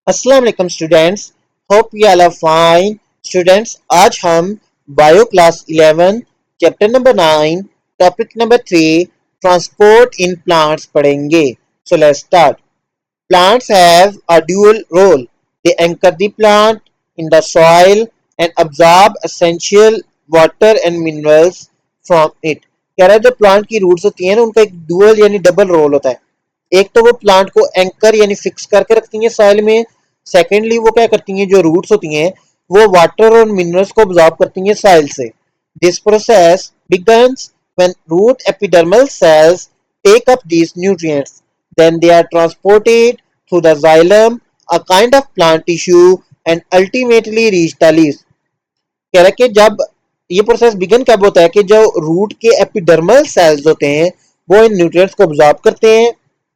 अस्सलाम वालेकुम students, hope you all are fine. Students, आज हम bio class 11 chapter number 9 topic number 3 transport in plants पढ़ेंगे। So let's start. Plants have a dual role. They anchor the plant in the soil and absorb essential water and minerals from it. कह रहा है जो plant की roots होती हैं ना, उनका एक डुअल यानी डबल रोल होता है। एक तो वो प्लांट को एंकर यानी फिक्स करके रखती हैं सॉइल में। सेकेंडली वो क्या करती हैं, जो रूट्स होती हैं वो वाटर और मिनरल्स को ऑब्जॉर्ब करती हैं सॉइल से। This process begins when root epidermal cells take up these nutrients. Then they are transported through the xylem, a kind of plant tissue, and ultimately reach the leaves. कह रहा है कि जब ये प्रोसेस बिगन कब होता है कि जो रूट के एपिडर्मल सेल्स होते हैं वो इन न्यूट्रिएंट्स को ऑब्जॉर्ब करते हैं,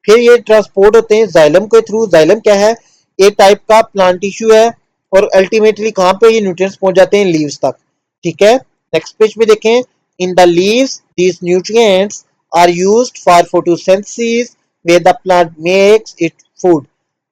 फिर ये ट्रांसपोर्ट होते हैं जाइलम के थ्रू। जाइलम क्या है? एक टाइप का प्लांट टिश्यू है और अल्टीमेटली कहाँ पे ये न्यूट्रिएंट्स पहुंच जाते हैं? लीव्स तक। ठीक है, नेक्स्ट पेज पे देखें। In the leaves these nutrients are used for photosynthesis where the plant makes it food.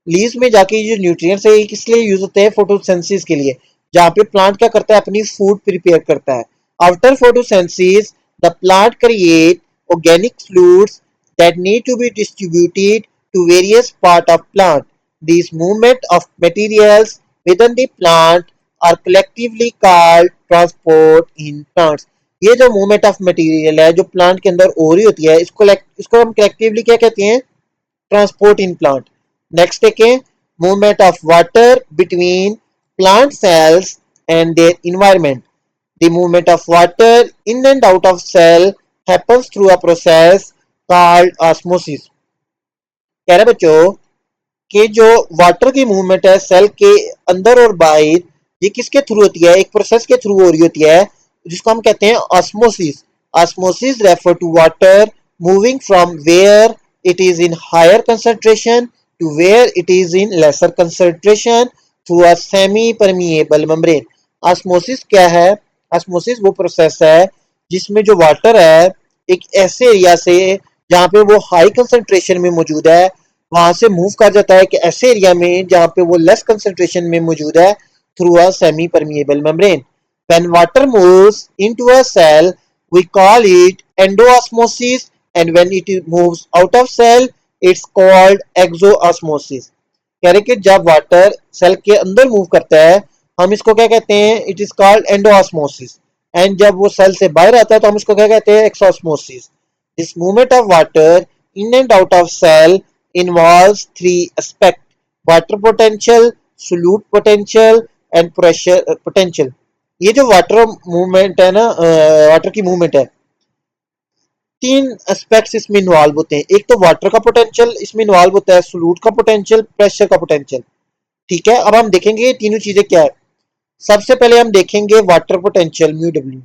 Leaves में जाके ये जो न्यूट्रिएंट्स है ये किस लिए यूज होते हैं? फोटोसिंथेसिस के लिए, जहाँ पे प्लांट क्या करता है? अपनी फूड प्रिपेयर करता है। After photosynthesis the plant create organic fluids that need to be distributed to various parts of plant. These movement of materials within the plant are collectively called transport in plants. ये जो movement of material है जो plant के अंदर हो रही होती है, इसको हम कलेक्टिवली क्या कहते हैं? Transport in plant. नेक्स्ट देखें, movement of water between plant cells and their environment. The movement of water in and out of cell happens through a process called osmosis. कह रहे बच्चों कि जो वाटर की मूवमेंट है सेल के अंदर और बाहर, ये किसके थ्रू होती है? एक प्रोसेस के थ्रू हो रही होती है जिसको हम कहते हैं osmosis. Osmosis refer to water moving from where it is in higher concentration to where it is in lesser concentration through a semi permeable membrane. Osmosis क्या है? ऑस्मोसिस वो प्रोसेस है जिसमें जो वाटर है एक ऐसे एरिया से जहाँ पे वो हाई कंसंट्रेशन में मौजूद है वहां से मूव कर जाता है कि ऐसे एरिया में जहाँ पे वो लेस कंसंट्रेशन में मौजूद है through a semi permeable membrane. When water moves into a cell we call it endosmosis and when it moves out of cell it's called exosmosis. कह रहे कि जब वाटर सेल के अंदर मूव करता है हम इसको क्या कहते हैं? It is called endosmosis. And जब वो सेल से बाहर आता है तो हम इसको क्या कहते हैं? Exosmosis. This movement of water in and out of cell involves three aspects: water potential, solute potential and pressure potential. ये जो वाटर मूवमेंट है ना, वाटर की मूवमेंट है, तीन एस्पेक्ट्स इसमें इन्वॉल्व होते हैं। एक तो वाटर का पोटेंशियल इसमें इन्वॉल्व होता है, सोल्यूट का पोटेंशियल, प्रेशर का पोटेंशियल। ठीक है, अब हम देखेंगे ये तीनों चीजें क्या है। सबसे पहले हम देखेंगे water potential, mu W.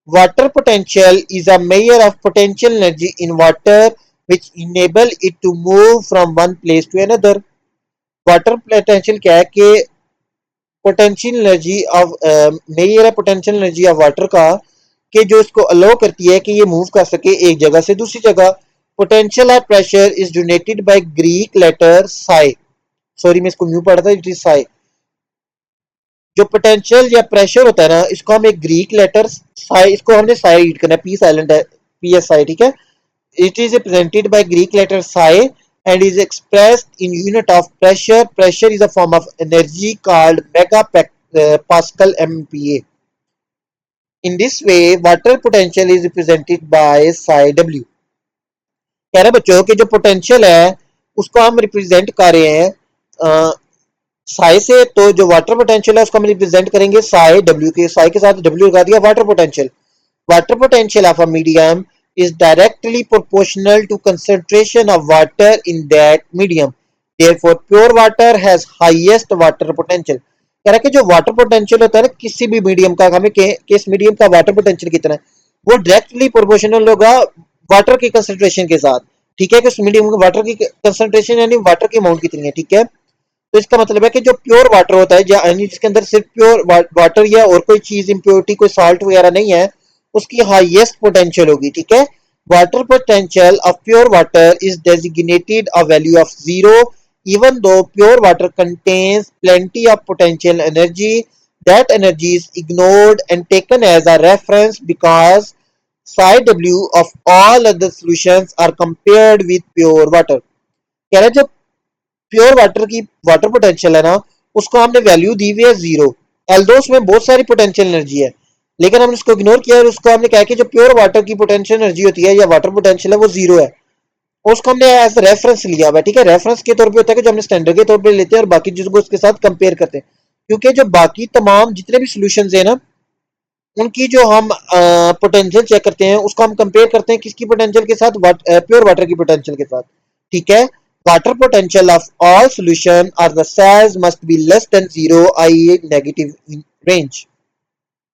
Water potential is a measure of potential energy in water which enable it to move from one place to another. Water potential क्या है कि पोटेंशियल एनर्जी ऑफ मेजर है पोटेंशियल एनर्जी ऑफ वाटर का कि जो इसको allow करती है कि ये मूव कर सके एक जगह से दूसरी जगह। पोटेंशियल और pressure is donated by Greek letter psi. Sorry मैं इसको म्यू पढ़ा था, इट इज साई। जो पोटेंशियल या प्रेशर होता है ना, इसको हम एक ग्रीक लेटर साई, इसको हमने साई रीड करना है, पी साइलेंट है, पी एस आई। ठीक है, it is represented by Greek letter psi and is expressed in unit of pressure. Pressure is a form of energy called megapascal MPa. In this way, water potential is represented by psi W. कह रहे बच्चों कि जो potential है उसको हम represent कर रहे हैं साई से, तो जो वाटर पोटेंशियल है उसको हम रिप्रेजेंट करेंगे साई डब्ल्यू के। साई के साथ डब्ल्यू लगा दिया, water potential. Water potential of a medium is directly proportional to concentration of water in that medium. Therefore, pure water has highest water potential. कह रहा है कि जो वाटर पोटेंशियल होता है ना किसी भी मीडियम का, हमें किस मीडियम का वाटर पोटेंशियल कितना है वो डायरेक्टली प्रोपोर्शनल होगा वाटर की कंसंट्रेशन के साथ। ठीक है, कि उस मीडियम में वाटर की कंसंट्रेशन यानी वाटर की अमाउंट कितनी है। ठीक है, तो इसका मतलब है कि जो प्योर वाटर होता है यानी जिसके अंदर सिर्फ प्योर वाटर या और कोई चीज इम्प्योरिटी कोई सॉल्ट वगैरह नहीं है उसकी हाईएस्ट पोटेंशियल होगी। ठीक है, water potential of pure water is designated a value of 0 Even though pure water contains plenty of potential energy, that energy is ignored and taken as a reference because psi W of all other solutions are compared with pure water. कह रहे हैं जब pure water की water potential है ना, उसको हमने value दी हुई है जीरो। एल्दो उसमें बहुत सारी पोटेंशियल एनर्जी है, लेकिन हमने उसको इग्नोर किया और उसको हमने कहा कि जो प्योर वाटर की पोटेंशियल एनर्जी होती है या वाटर पोटेंशियल है वो जीरो है, और उसको हमने एज रेफरेंस लिया हुआ है। ठीक है, रेफरेंस के तौर पे होता है कि जो हमने स्टैंडर्ड के तौर पे लेते हैं और बाकी चीजों को उसके साथ कंपेयर करते हैं, क्योंकि जो बाकी तमाम जितने भी सोल्यूशन है ना, उनकी जो हम पोटेंशियल चेक करते हैं उसको हम कंपेयर करते हैं किसकी पोटेंशियल के साथ, प्योर वाटर की पोटेंशियल के साथ। ठीक है, water potential of all solution are the size must be less than zero, I negative range.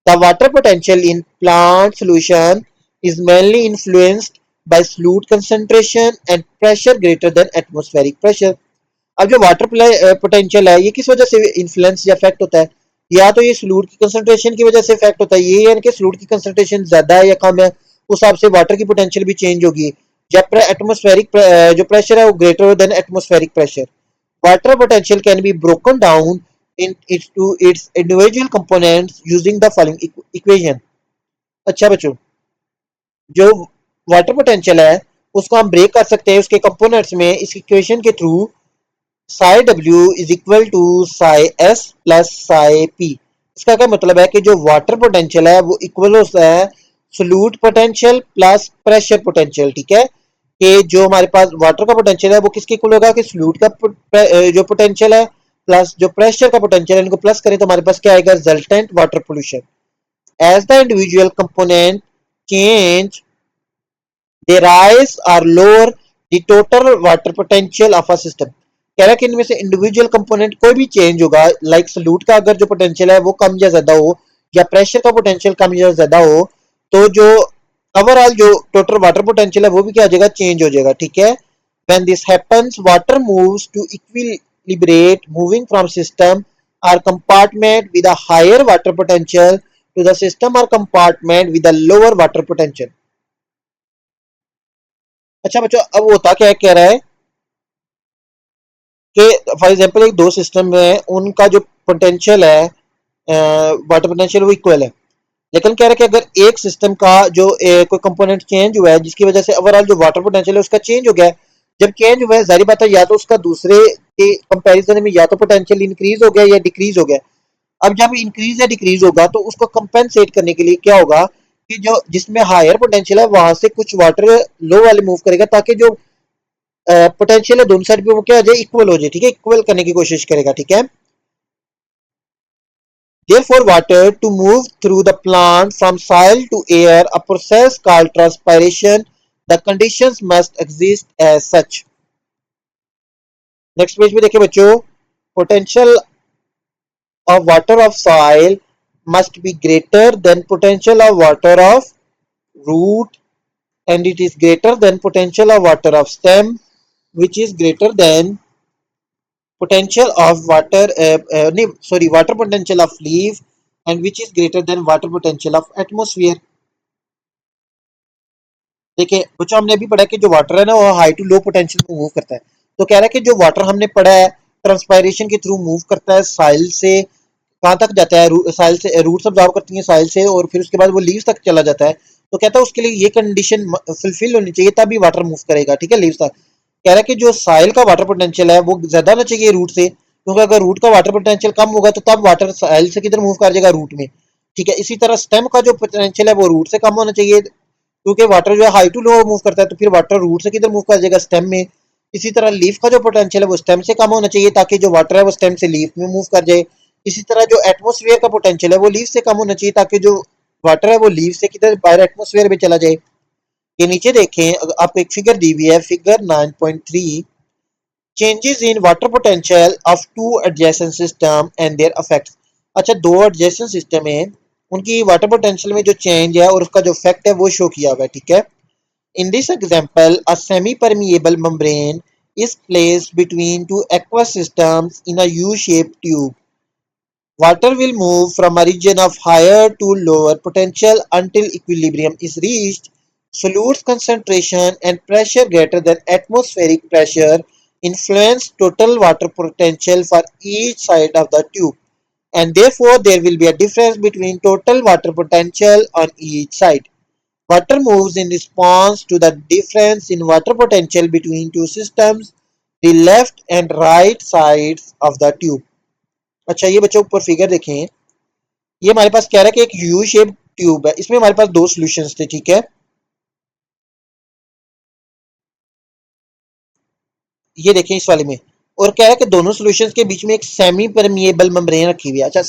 The water potential in plant solution is mainly influenced by solute concentration and pressure greater than atmospheric pressure। अब जो water potential है ये किस वजह से influence या effect होता है, या तो ये सलूट की कंसंट्रेशन की वजह से इफेक्ट होता है, ये यानी कि सलूट की कंसंट्रेशन ज्यादा है या कम है उस हिसाब से वाटर की पोटेंशियल भी चेंज होगी। जब एटमोस्फेरिक जो प्रेशर है वो greater than atmospheric pressure. Water potential can be broken down in its to its individual components using the following equation. अच्छा बच्चों, जो वाटर पोटेंशियल है उसको हम ब्रेक कर सकते हैं उसके कंपोनेंट्स में इस इक्वेशन के through. psi w is equal to psi s plus psi p। इसका क्या मतलब है कि जो वाटर पोटेंशियल है वो इक्वल होता है solute potential plus pressure potential. ठीक है, कि जो हमारे पास वाटर का पोटेंशियल है वो किसके इक्वल होगा कि सोल्यूट का जो पोटेंशियल है प्लस जो प्रेशर का पोटेंशियल है, इनको प्लस करें तो हमारे पास क्या आएगा, resultant water pollution. As the individual component change they rise or lower the total water potential of a system। कह रहा है कि इनमें से इंडिविजुअल कंपोनेंट कोई भी चेंज होगा, लाइक सल्यूट का अगर जो पोटेंशियल है वो कम या ज्यादा हो या प्रेशर का पोटेंशियल कम या ज्यादा हो, तो जो ओवरऑल जो टोटल वाटर पोटेंशियल है वो भी क्या हो जाएगा, चेंज हो जाएगा। ठीक है, when this happens water moves to equilibrate moving from system or compartment with a higher water potential to the system or compartment with a lower water potential। अच्छा बच्चों, अब होता क्या है, कह रहा है कि फॉर एग्जांपल एक दो सिस्टम है उनका जो पोटेंशियल है वाटर पोटेंशियल वो इक्वल है, लेकिन कह रहा है कि अगर एक सिस्टम का जो कोई कंपोनेंट चेंज हुआ है जिसकी वजह से ओवरऑल जो वाटर पोटेंशियल है उसका चेंज हो गया है। जब चेंज हुआ है जाहिर बात है या तो उसका दूसरे के कंपैरिजन में या तो पोटेंशियल इंक्रीज हो गया या डिक्रीज हो गया। अब जब इंक्रीज या डिक्रीज होगा तो उसको कंपेंसेट करने के लिए क्या होगा कि जो जिसमें हायर पोटेंशियल है वहां से कुछ वाटर लो वाले मूव करेगा ताकि जो पोटेंशियल है दोनों साइड पे वो क्या हो जाए, इक्वल हो जाए। ठीक है, इक्वल करने की कोशिश करेगा। ठीक है, therefore water to move through the plant from soil to air, a process called transpiration, the conditions must exist as such। Next page पे देखिए बच्चों, potential of water of soil must be greater than potential of water of root, and it is greater than potential of water of stem, which is greater than potential of water potential of leaf, and which is greater than water potential of atmosphere। देखिए बच्चों, हमने अभी पढ़ा कि जो water है ना वो हाई टू लो पोटेंशियल में मूव करता है। तो कह रहा है कि जो वाटर हमने पढ़ा है ट्रांसपायरेशन के थ्रू मूव करता है साइल से कहाँ तक जाता है, साइल से रूट्स ऑब्जॉर्व करती है साइल से और फिर उसके बाद वो लीव्स तक चला जाता है। तो कहता है उसके लिए ये कंडीशन फुलफिल होनी चाहिए तभी वाटर मूव करेगा। ठीक है, लीव्स तक। कह रहा है कि जो साइल का वाटर पोटेंशियल है वो ज्यादा होना चाहिए रूट से, क्योंकि अगर रूट का वाटर पोटेंशियल कम होगा तो तब वाटर साइल से किधर मूव कर जाएगा, रूट में। ठीक है, इसी तरह स्टेम का जो पोटेंशियल है वो रूट से कम होना चाहिए, क्योंकि वाटर जो है हाई टू लो मूव करता है, तो फिर वाटर रूट से किधर मूव कर जाएगा, स्टेम में। इसी तरह लीफ का जो पोटेंशियल है वो स्टेम से कम होना चाहिए ताकि जो वाटर है वो स्टेम से लीफ में मूव कर जाए। इसी तरह जो एटमोसफियर का पोटेंशियल है वो लीफ से कम होना चाहिए ताकि जो वाटर है वो लीफ से किधर बाहर एटमोसफियर में चला जाए। ये नीचे देखें, आपको एक फिगर दी हुई है, figure 9.3, changes in water potential of two adjacent system and there effects. अच्छा, दो एडजेसेंट सिस्टम है उनकी वाटर पोटेंशियल में जो चेंज है और उसका जो इफेक्ट है वो शो किया हुआ है। ठीक है, in this example a semi-permeable membrane is placed between two aqueous systems in a U-shaped tube। Water will move from a region of higher to lower potential until equilibrium is reached. Solutes concentration and pressure greater than atmospheric pressure influence total water potential for each side of the tube, and therefore there will be a difference between total water potential on each side. Water moves in response to the difference in water potential between two systems, the left and right sides of the tube. अच्छा, ये बच्चों ऊपर figure देखें, ये हमारे पास कह रहा है कि एक यू शेप ट्यूब है, इसमें हमारे पास दो सॉल्यूशंस थे, ठीक है। ये देखें इस वाले में, और कह रहा है कि दोनों सॉल्यूशंस के बीच में एक सेमी परमिएबल मेम्ब्रेन रखी हुई है। अच्छा,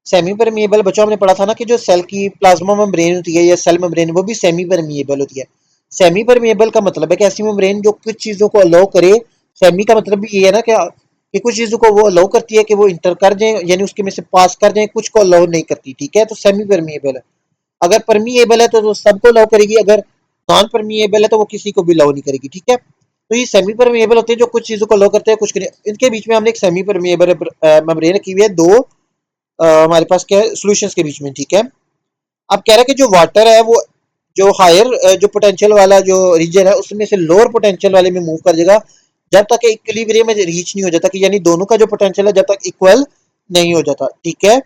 सेमी परमिएबल बच्चों हमने पढ़ा था ना कि जो सेल की प्लाज्मा मेम्ब्रेन होती है या सेल मेम्ब्रेन, वो भी सेमी परमिएबल होती है। सेमी परमिएबल का मतलब है कि ऐसी मेम्ब्रेन जो कुछ चीजों को अलाउ करे। सेमी का मतलब भी ये है ना कि कुछ चीजों को वो अलाउ करती है कि वो इंटर कर जाए, यानी उसके में से पास कर जाए, कुछ को अलाउ नहीं करती, ठीक है। तो सेमी परमिएबल है। अगर परमिएबल है तो सबको अलाउ करेगी, अगर नॉन परमिएबल है तो वो किसी को भी अलाउ नहीं करेगी, ठीक है। तो ये सेमी परमिएबल होते हैं जो कुछ चीजों को अलाउ करते हैं, कुछ के नहीं। इनके बीच में हमने एक सेमी परमिएबल मेम्ब्रेन रखी हुई है, दो हमारे पास क्या है सॉल्यूशंस के बीच में, ठीक है। अब कह रहा है कि जो वाटर है वो जो हायर जो पोटेंशियल वाला जो रीजन है उसमें से लोअर पोटेंशियल वाले में मूव कर जाएगा जब तक इक्विलिब्रियम में रीच नहीं हो जाता, कि यानी दोनों का जो पोटेंशियल है जब तक इक्वल नहीं हो जाता, ठीक है।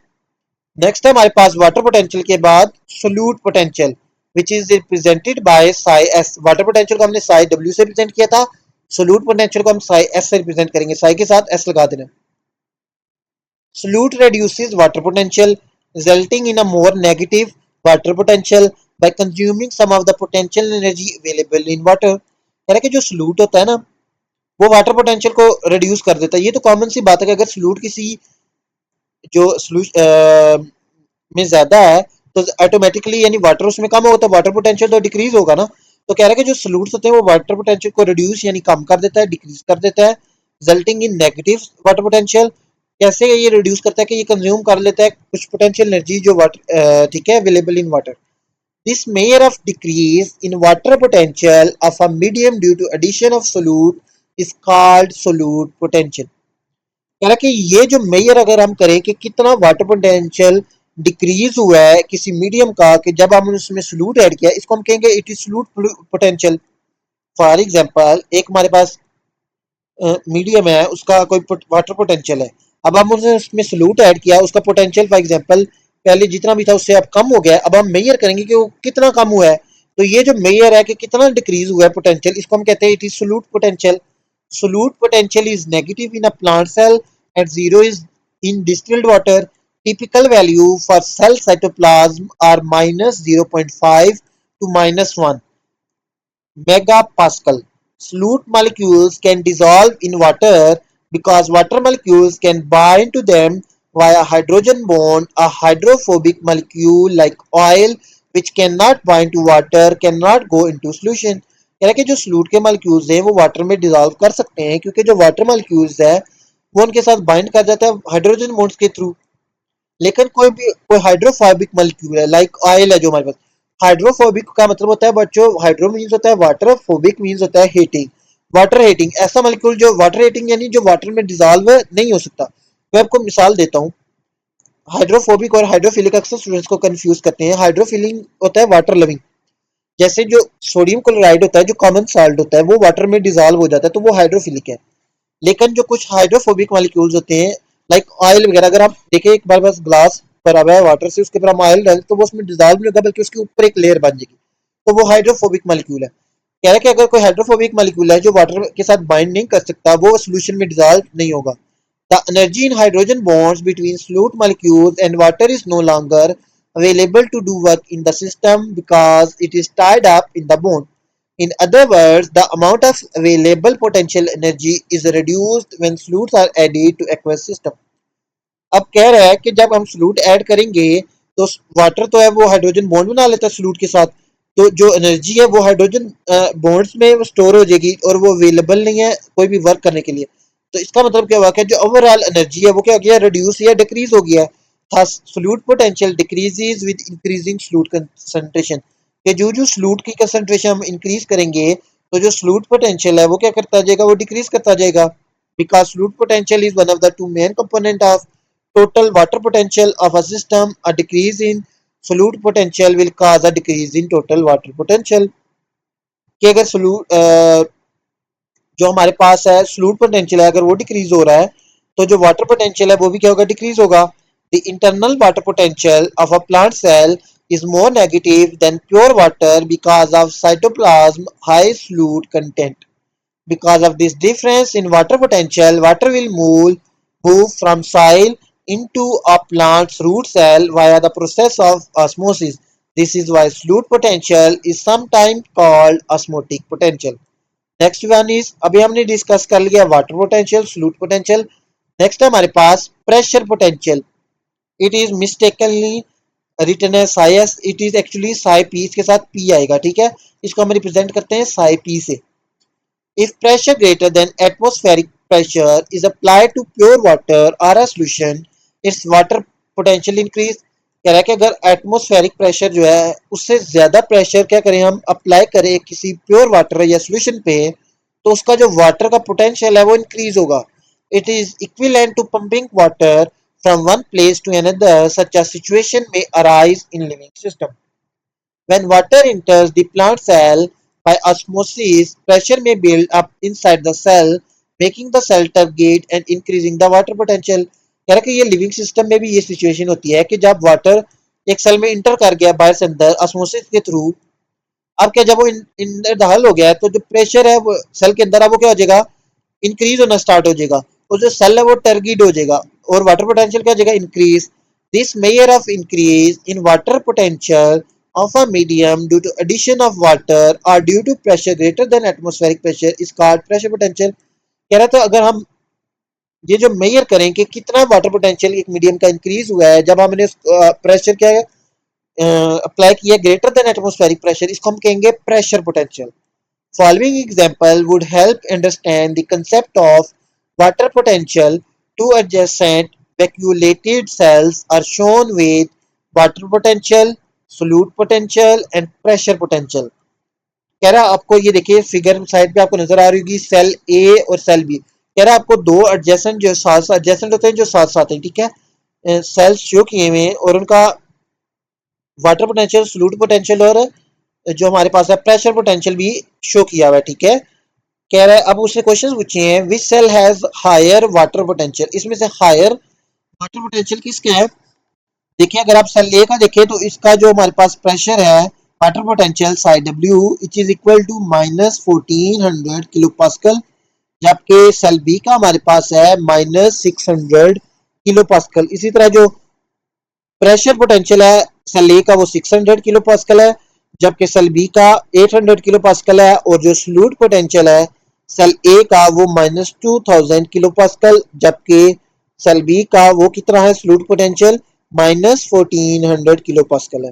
नेक्स्ट है हमारे पास वाटर पोटेंशियल के बाद solute potential, which is represented by Sai S. Water potential को हमने साई डब्ल्यू से रिप्रेजेंट किया था, सोल्यूट पोटेंशियल को हम साई एस से रिप्रेजेंट करेंगे, साई के साथ एस लगा देना। Solute reduces water potential, resulting in a more negative water potential by consuming some of the potential energy available in water. कह रहा है कि जो सलूट होता है ना वो वाटर पोटेंशियल को रिड्यूस कर देता है। ये तो कॉमन सी बात है कि अगर सलूट किसी जो में ज्यादा है तो ऑटोमेटिकली यानी वाटर उसमें कम होगा तो वाटर पोटेंशियल तो डिक्रीज होगा ना। तो कह रहा है कि जो सलूट्स होते हैं वो वाटर पोटेंशियल को रिड्यूस यानी कम कर देता है, डिक्रीज कर देता है, resulting in negative water potential. कैसे ये रिड्यूस करता है कि ये कंज्यूम कर लेता है कुछ पोटेंशियल एनर्जी जो वाटर, ठीक है, available in water. This mayor of decrease in water potential of a medium due to addition of solute is called solute potential. कह रहा कि ये जो मेजर अगर हम करें कि कितना वाटर पोटेंशियल डिक्रीज हुआ है किसी मीडियम का, कि जब हमने उसमें सलूट ऐड किया, इसको हम कहेंगे it is salute potential. For example एक हमारे पास मीडियम है, उसका कोई वाटर पोटेंशियल है, अब हम उसने उसमें सलूट ऐड किया, उसका पोटेंशियल फॉर एग्जांपल पहले जितना भी था उससे अब कम हो गया है। अब हम मेजर करेंगे कि वो कितना कम हुआ है। तो ये जो मेजर है कि कितना डिक्रीज हुआ है पोटेंशियल, इसको हम कहते हैं it is salute potential. Solute potential is negative in a plant cell and zero is in distilled water. Typical value for cell cytoplasm are minus 0.5 to minus 1 megapascal. Solute molecules can dissolve in water because water molecules can bind to them via hydrogen bond. A hydrophobic molecule like oil which cannot bind to water cannot go into solution. कह रहा है कि जो salute के molecules हैं वो water में dissolve कर सकते हैं क्योंकि जो वाटर मॉलिक्यूल्स है वो उनके साथ बाइंड कर जाता है हाइड्रोजन बॉन्ड्स के थ्रू। लेकिन कोई हाइड्रोफोबिक मॉलिक्यूल है लाइक ऑयल है जो हमारे पास, हाइड्रोफोबिक का मतलब होता है बच्चों, हाइड्रो मीन्स होता है वाटर, फोबिक मीन्स होता है हीटिंग, वाटर हीटिंग। ऐसा मॉलिक्यूल जो वाटर हीटिंग यानी जो वाटर में डिजॉल्व नहीं हो सकता। मैं आपको मिसाल देता हूँ, हाइड्रोफोबिक और हाइड्रोफिलिक अक्सर स्टूडेंट्स को कंफ्यूज करते हैं। हाइड्रोफिलिक होता है वाटर लविंग, जैसे जो सोडियम क्लोराइड होता है जो कॉमन साल्ट होता है वो वाटर में डिजॉल्व हो जाता है तो वो हाइड्रोफिलिक है। लेकिन जो कुछ हाइड्रोफोबिक मॉलिक्यूल्स होते हैं लाइक ऑयल वगैरह, अगर आप देखें एक बार बस ग्लास भरा हुआ है वाटर से, उसके ऊपर हम ऑयल डालें तो वो उसमें डिजॉल्व नहीं होगा बल्कि उसके ऊपर एक लेयर बन जाएगी, तो वो हाइड्रोफोबिक मॉलिक्यूल है। कह रहा है कि अगर कोई हाइड्रोफोबिक मॉलिक्यूल है जो वाटर के साथ बाइंड नहीं कर सकता वो सोल्यूशन में डिजॉल्व नहीं होगा। The energy in hydrogen bonds between solute molecules and water is no longer available to do work in the system because it is tied up in the bond. In other words, the amount of available potential energy is reduced when solutes are added to aqueous system. अब कह रहा है कि जब हम solute add करेंगे तो water तो है वो हाइड्रोजन बॉन्ड बना लेता है सोल्यूट के साथ, तो जो एनर्जी है वो हाइड्रोजन बॉन्ड्स में स्टोर हो जाएगी और वो अवेलेबल नहीं है कोई भी वर्क करने के लिए। तो इसका मतलब क्या हुआ कि जो ओवरऑल एनर्जी है वो क्या हो गया, रिड्यूस या डिक्रीज हो गया। था solute potential decreases with increasing solute concentration, कि जो सोल्यूट की कंसंट्रेशन हम इंक्रीज करेंगे तो जो सोल्यूट पोटेंशियल है वो क्या करता जाएगा, वो डिक्रीज करता जाएगा। Because solute potential is one of the two main component of total water potential of a system. A decrease in solute potential will cause a decrease in total water potential। कि अगर solute जो हमारे पास है solute potential है, अगर वो decrease हो रहा है तो जो वाटर पोटेंशियल है वो भी क्या होगा, डिक्रीज होगा। The internal water potential of a plant cell is more negative than pure water because of cytoplasm high solute content. Because of this difference in water potential, water will move from soil into a plant's root cell via the process of osmosis. This is why solute potential is sometimes called osmotic potential. Next one is, अभी हमने discuss कर लिया water potential, solute potential. Next है हमारे पास pressure potential. It is mistakenly written as psi S, it is actually psi P, इसके साथ P आएगा, ठीक है। इसको हम रिप्रेजेंट करते हैं साई पी से। If pressure greater than atmospheric pressure is applied to pure water और a solution, its water potential increase. कह रहा है कि अगर एटमॉस्फेरिक प्रेशर जो है उससे ज्यादा प्रेशर क्या करें हम अप्लाई करें किसी प्योर वाटर या सॉल्यूशन पे, तो उसका जो वाटर का पोटेंशियल है वो इंक्रीज होगा। It is equivalent to pumping water from one place to another, such a situation में arise in living system. When water enters the plant cell by osmosis, pressure may build up inside the cell, making the cell turgid and increasing the water potential. कह रहा है कि ये living system में भी ये situation होती है कि जब वाटर एक सेल में इंटर कर गया बाहर से अंदर osmosis के थ्रू, अब क्या जब वो अंदर दाखिल हो गया है तो जो प्रेशर है वो सेल के अंदर अब वो क्या हो जाएगा, इंक्रीज होना स्टार्ट हो जाएगा, और जो सेल है वो टर्गिड हो जाएगा और वाटर पोटेंशियल क्या हो जाएगा, increase. This measure of increase in water potential of a medium due to addition of water or due to pressure greater than atmospheric pressure is called pressure potential. कह रहा था अगर हम ये जो मेजर करें कि कितना वाटर पोटेंशियल एक मीडियम का इंक्रीज हुआ है जब हमने प्रेशर क्या अप्लाई किया ग्रेटर देन एटमॉस्फेरिक प्रेशर, इसको हम कहेंगे pressure potential. Following example would help understand the concept of water potential. Two adjacent vacuolated cells are shown with water potential, solute potential and pressure potential. कह रहा है आपको ये देखिए फिगर साइड पे आपको नजर आ रही होगी सेल ए और सेल बी। कह रहा है आपको दो एडजेसेंट जो साथ एडजेसेंट होते हैं जो साथ साथ हैं, ठीक है, सेल्स शो किए हुए हैं और उनका वाटर पोटेंशियल, सोल्यूट पोटेंशियल और जो हमारे पास है प्रेशर पोटेंशियल भी शो किया हुआ है, ठीक है। कह रहा है अब उसने क्वेश्चन पूछे हैं which cell has higher water potential, इसमें से हायर वाटर पोटेंशियल किसका है। देखिए अगर आप सेल ए का देखें तो इसका जो हमारे पास प्रेशर है water potential psi W it is equal to -1400 kilo pascal, जबकि सेल बी का हमारे पास है -600 किलो पास्कल। इसी तरह जो प्रेशर पोटेंशियल है सेल ए का वो 600 किलो पास्कल है, जबकि सेल बी का 800 किलो पास्कल है, और जो सॉल्यूट पोटेंशियल है सेल ए का वो -2000 किलो पास्कल, जबकि सेल बी का वो कितना है सॉल्यूट पोटेंशियल -1400 किलो पास्कल है।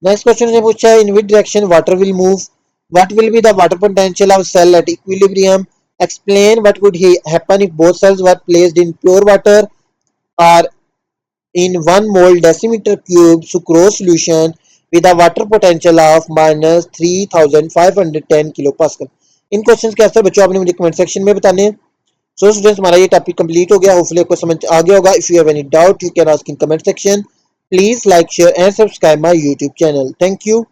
नेक्स्ट क्वेश्चन ने पूछा है in which direction water will move, what will be the water potential of cell at equilibrium, explain what would happen if both cells were placed in pure water और in 1 mole decimeter cube sucrose solution with a water potential of -3510 kilopascal। In questions के answer बच्चों आपने मुझे comment section में बताने हैं। So students हमारा ये टॉपिक कंप्लीट हो गया, होपफुली आपको समझ आ गया होगा। If you have any doubt you can ask in comment section. Please like share and subscribe my YouTube channel. Thank you.